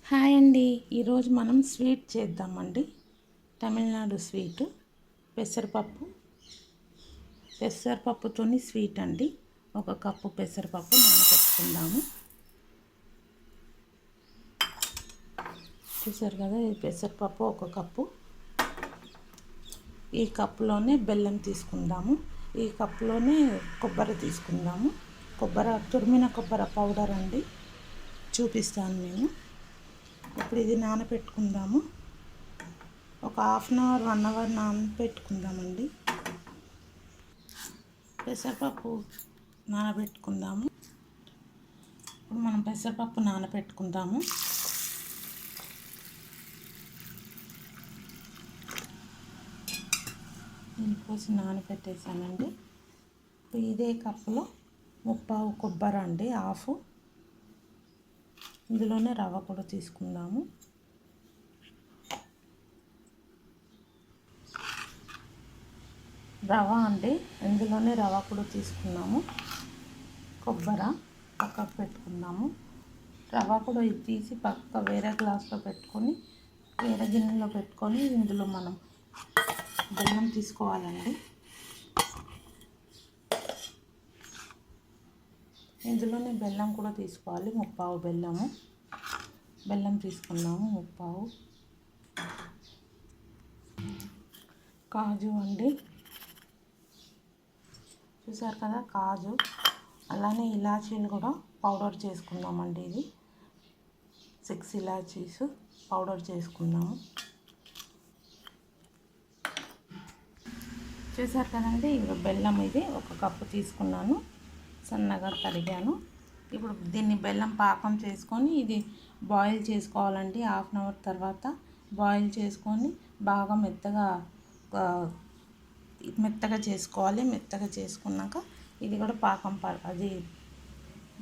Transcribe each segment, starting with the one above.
Hi అండి. ఈరోజు మనం స్వీట్ చేద్దామండి. తమిళనాడు స్వీట్ పెసరపప్పుతోని స్వీట్ అండి. 1 కప్పు పెసరపప్పు నానబెట్టుకుందాము. చూసారు కదా, ఇది పెసరపప్పు 1 కప్పు. ఈ కప్పులోనే బెల్లం తీసుకుందాము. ఈ కప్పులోనే కొబ్బరి తీసుకుందాము. తురిమిన కొబ్బరి పౌడర్ అండి, చూపిస్తాను నేను. ఇప్పుడు ఇది నానబెట్టుకుందాము. ఒక హాఫ్ అన్ అవర్ 1 అవర్ నానబెట్టుకుందామండి. పెసరపప్పు నానబెట్టుకుందాము. ఇప్పుడు మనం పెసరపప్పు నానబెట్టుకుందాము. దీనికోసం నానబెట్టేసానండి. ఇప్పుడు ఇదే కప్పులో 1/2 కొబ్బరి అండి, హాఫ్. ఇందులోనే రవ్వ కూడా తీసుకుందాము. ఇందులోనే రవ్వ కూడా తీసుకున్నాము. కొబ్బరి పక్కకు పెట్టుకుందాము. రవ్వ కూడా ఇది తీసి వేరే గ్లాస్లో పెట్టుకొని, వేరే గిన్నెలో పెట్టుకొని, ఇందులో మనం బెల్లం తీసుకోవాలండి. ఇందులోనే బెల్లం కూడా తీసుకోవాలి. 1/2 బెల్లం తీసుకున్నాము. 1/2 కాజు అండి, చూసారు కదా కాజు. అలానే ఇలాచీలు కూడా పౌడర్ చేసుకుందామండి. ఇది 6 ఇలాచీస్ పౌడర్ చేసుకుందాము. చూసారు కదండి, ఇప్పుడు బెల్లం ఇది 1 కప్పు తీసుకున్నాను, సన్నగా తరిగాను. ఇప్పుడు దీన్ని బెల్లం పాకం చేసుకొని ఇది బాయిల్ చేసుకోవాలండి. హాఫ్ అన్ అవర్ తర్వాత బాయిల్ చేసుకొని బాగా మెత్తగా చేసుకోవాలి. మెత్తగా చేసుకున్నాక ఇది కూడా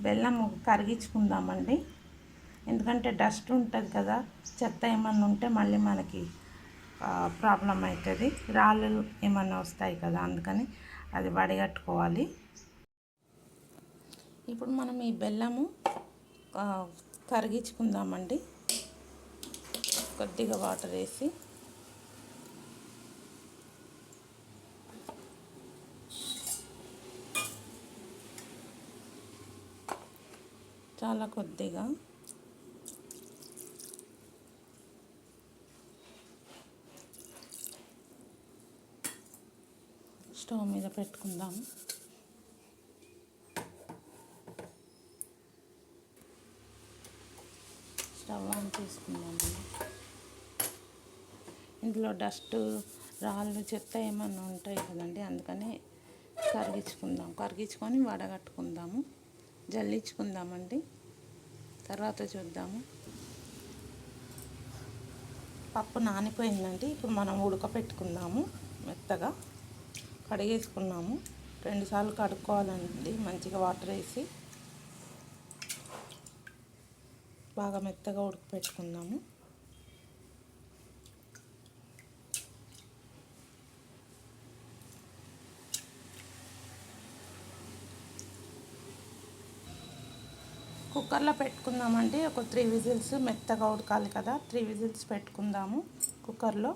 బెల్లం కరిగించుకుందామండి. ఎందుకంటే డస్ట్ ఉంటుంది కదా, చెత్త ఏమన్నా ఉంటే మళ్ళీ మనకి ప్రాబ్లం అవుతుంది. రాళ్ళు ఏమన్నా వస్తాయి కదా, అందుకని అది వడిగట్టుకోవాలి. ఇప్పుడు మనం ఈ బెల్లము కరిగించుకుందామండి. కొద్దిగా వాటర్ వేసి చాలా కొద్దిగా స్టవ్ మీద పెట్టుకుందాము. స్టవ్ ఆన్ చేసుకుందాము. ఇందులో డస్ట్, రాళ్ళు, చెత్త ఏమన్నా ఉంటాయి కదండి, అందుకని కరిగించుకొని వడగట్టుకుందాము. జల్లించుకుందామండి, తర్వాత చూద్దాము. పప్పు నానిపోయిందండి. ఇప్పుడు మనం ఉడకపెట్టుకుందాము. మెత్తగా కడిగేసుకున్నాము. 2 సార్లు కడుక్కోవాలండి, మంచిగా వాటర్ వేసి బాగా మెత్తగా ఉడకపెట్టుకుందాము. కుక్కర్లో పెట్టుకుందామండి. ఒక 3 విజిల్స్, మెత్తగా ఉడకాలి కదా, 3 విజిల్స్ పెట్టుకుందాము కుక్కర్లో.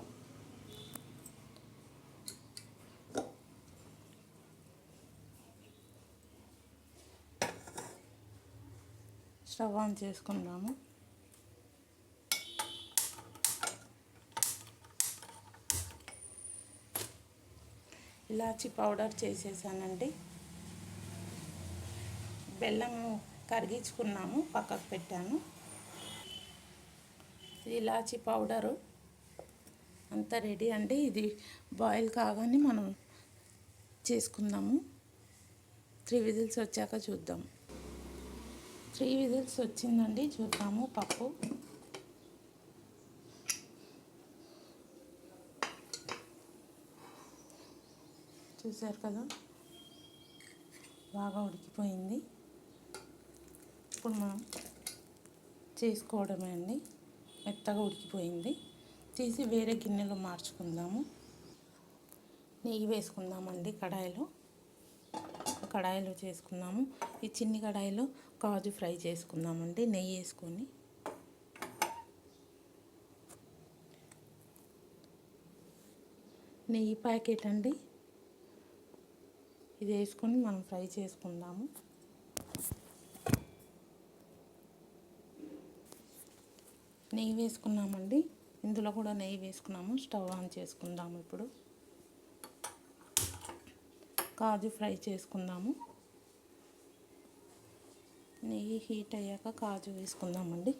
స్టవ్ ఆన్ చేసుకుందాము. ఇలాచి పౌడర్ చేసేసానండి. బెల్లము కరిగించుకున్నాము, పక్కకు పెట్టాను. ఇలాచి పౌడరు అంతా రెడీ అండి. ఇది బాయిల్ కాగానే మనం చేసుకుందాము. 3 విజిల్స్ వచ్చాక చూద్దాం. 3 విజిల్స్ వచ్చిందండి, చూద్దాము. పప్పు చూసారు కదా, బాగా ఉడికిపోయింది. ఇప్పుడు మనం చేసుకోవడమే అండి. మెత్తగా ఉడికిపోయింది. తీసి వేరే గిన్నెలో మార్చుకుందాము. నెయ్యి వేసుకుందామండి కడాయిలో చేసుకుందాము. ఈ చిన్ని కడాయిలో కాజు ఫ్రై చేసుకుందామండి, నెయ్యి వేసుకొని. నెయ్యి ప్యాకెట్ అండి. ఇది వేసుకొని మనం ఫ్రై చేసుకుందాము. నెయ్యి వేసుకున్నామండి. ఇందులో కూడా నెయ్యి వేసుకున్నాము. స్టవ్ ఆన్ చేసుకుందాము. ఇప్పుడు కాజు ఫ్రై చేసుకుందాము. నెయ్యి హీట్ అయ్యాక కాజు వేసుకుందామండి.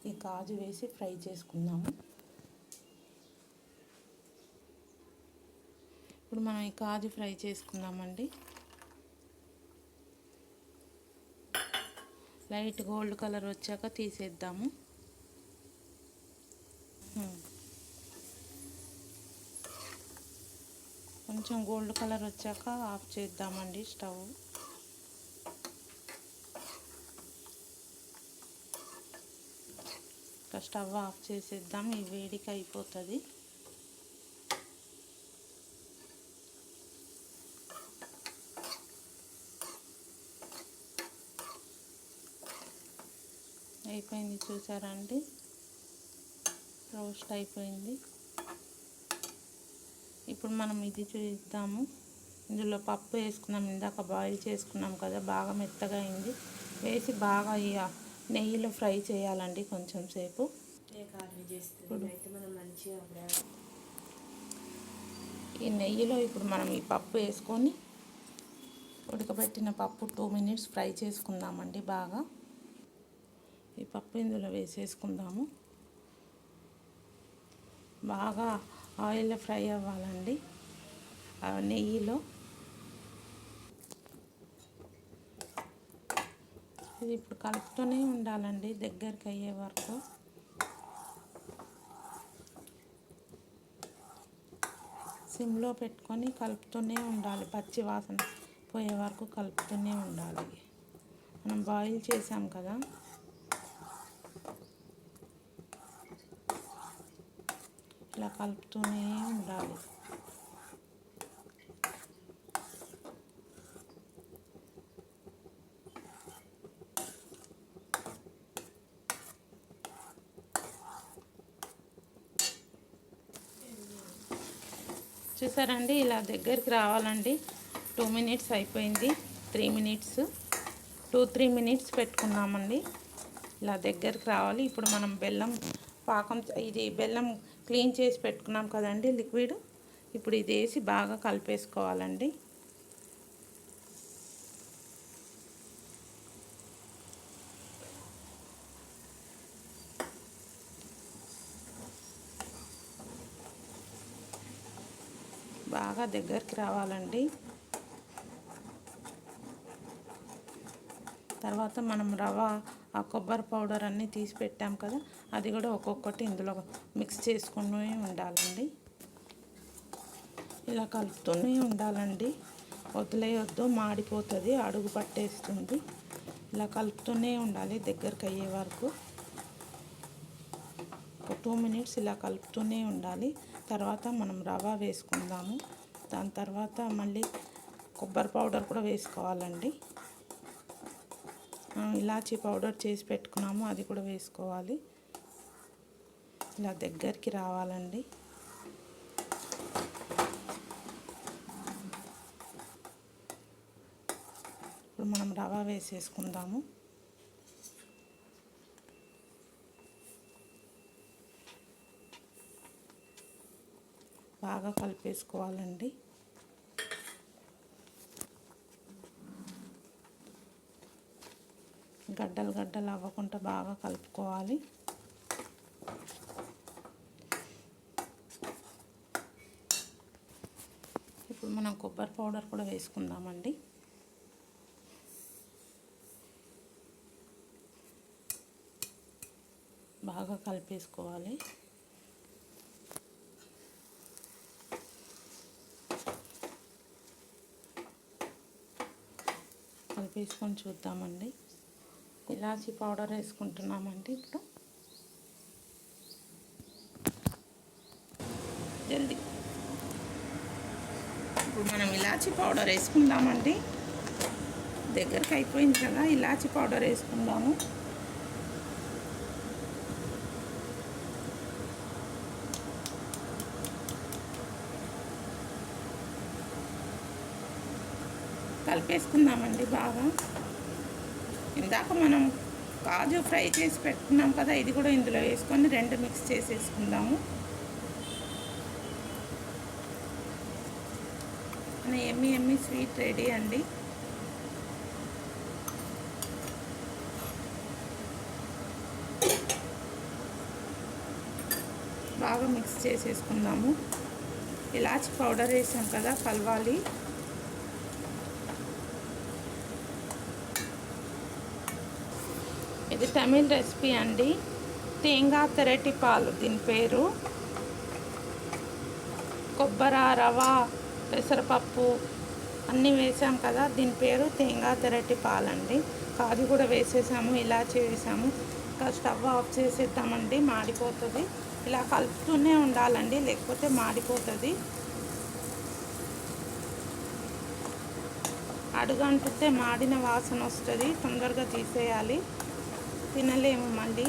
ఈ కాజు వేసి ఫ్రై చేసుకుందాము. ఇప్పుడు మనం ఈ కాజు ఫ్రై చేసుకుందామండి. లైట్ గోల్డ్ కలర్ వచ్చాక తీసేద్దాము. కొంచెం గోల్డ్ కలర్ వచ్చాక ఆఫ్ చేద్దామండి స్టవ్. స్టవ్ ఆఫ్ చేసేద్దాం. ఈ వేడికి అయిపోతుంది. అయిపోయింది, చూసారా అండి? రోస్ట్ అయిపోయింది. ఇప్పుడు మనం ఇది చూద్దాము. ఇందులో పప్పు వేసుకున్నాం, ఇందాక బాయిల్ చేసుకున్నాం కదా, బాగా మెత్తగా అయింది. వేసి బాగా నెయ్యిలో ఫ్రై చేయాలండి కొంచెం సేపు. ఈ నెయ్యిలో ఇప్పుడు మనం ఈ పప్పు వేసుకొని ఉడకబెట్టిన పప్పు 2 minutes ఫ్రై చేసుకుందామండి. బాగా ఈ పప్పు ఇందులో వేసేసుకుందాము. బాగా ఆయిల్లో ఫ్రై అవ్వాలండి నెయ్యిలో. ఇది ఇప్పుడు కలుపుతూనే ఉండాలండి దగ్గరికి అయ్యే వరకు. సిమ్లో పెట్టుకొని కలుపుతూనే ఉండాలి. పచ్చి వాసన పోయే వరకు కలుపుతూనే ఉండాలి. మనం బాయిల్ చేసాం కదా, ఇలా కలుపుతూనే ఉండాలి. చూసారండి, ఇలా దగ్గరికి రావాలండి. 2 minutes అయిపోయింది. 3 minutes 2-3 minutes పెట్టుకున్నామండి. ఇలా దగ్గరికి రావాలి. ఇప్పుడు మనం బెల్లం పాకం, ఇది బెల్లం క్లీన్ చేసి పెట్టుకున్నాం కదండి లిక్విడ్, ఇప్పుడు ఇది వేసి బాగా కలిపేసుకోవాలండి. బాగా దగ్గరికి రావాలండి. తర్వాత మనం రవ్వ, ఆ కొబ్బరి పౌడర్ అన్నీ తీసి పెట్టాం కదా, అది కూడా ఒక్కొక్కటి ఇందులో మిక్స్ చేసుకుని ఉండాలండి. ఇలా కలుపుతూనే ఉండాలండి. వదిలేయొద్దు, మాడిపోతుంది, అడుగు పట్టేస్తుంది. ఇలా కలుపుతూనే ఉండాలి దగ్గరికి అయ్యే వరకు. ఒక 2 minutes ఇలా కలుపుతూనే ఉండాలి. తర్వాత మనం రవ్వ వేసుకుందాము. దాని తర్వాత మళ్ళీ కొబ్బరి పౌడర్ కూడా వేసుకోవాలండి. ఇలాచీ పౌడర్ చేసి పెట్టుకున్నాము, అది కూడా వేసుకోవాలి. ఇలా దగ్గరికి రావాలండి. ఇప్పుడు మనం రవ్వ వేసేసుకుందాము. బాగా కలిపేసుకోవాలండి. గడ్డలు గడ్డలు అవ్వకుండా బాగా కలుపుకోవాలి. ఇప్పుడు మనం కొబ్బరి పౌడర్ కూడా వేసుకుందామండి. బాగా కలిపేసుకోవాలి. కలిపేసుకొని చూద్దామండి. ఇలాచీ పౌడర్ వేసుకుంటున్నామండి. ఇప్పుడు మనం ఇలాచీ పౌడర్ వేసుకుందామండి. దగ్గరికి అయిపోయింది కదా, ఇలాచీ పౌడర్ వేసుకుందాము. కలిపేసుకుందామండి బాగా. ఇందాక మనం కాజు ఫ్రై చేసి పెట్టుకున్నాం కదా, ఇది కూడా ఇందులో వేసుకొని రెండు మిక్స్ చేసేసుకుందాము. మన ఎమ్మి ఎమ్మి స్వీట్ రెడీ అండి. బాగా మిక్స్ చేసేసుకుందాము. ఇలాచి పౌడర్ వేసాం కదా, కలవాలి. ఇది తమిళ్ రెసిపీ అండి, తేంగా తెరటి పాలు దీని పేరు. కొబ్బరి, రవ, పెసరపప్పు అన్నీ వేసాం కదా, దీని పేరు తేంగా తెరటి పాలండి. కాజు కూడా వేసేసాము, ఇలాచి వేసాము. ఇంకా స్టవ్ ఆఫ్ చేసేద్దామండి, మాడిపోతుంది. ఇలా కలుపుతూనే ఉండాలండి, లేకపోతే మాడిపోతుంది. అడుగంటితే మాడిన వాసన వస్తుంది, తొందరగా తీసేయాలి, తినలేము మళ్ళీ.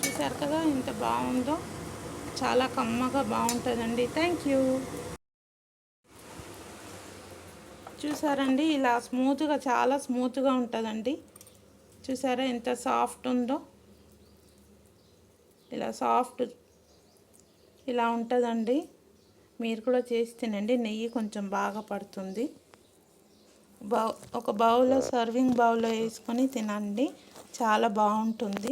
చూసారు కదా ఎంత బాగుందో, చాలా కమ్మగా బాగుంటుందండి. Thank you. చూసారండి, ఇలా స్మూత్గా, చాలా స్మూత్గా ఉంటుందండి. చూసారా ఎంత సాఫ్ట్ ఉందో, ఇలా సాఫ్ట్ ఇలా ఉంటుందండి. మీరు కూడా చేసి తినండి, నెయ్యి కొంచెం బాగా పడుతుంది. ఒక బౌల్లో, సర్వింగ్ బౌల్లో వేసుకొని తినండి, చాలా బాగుంటుంది.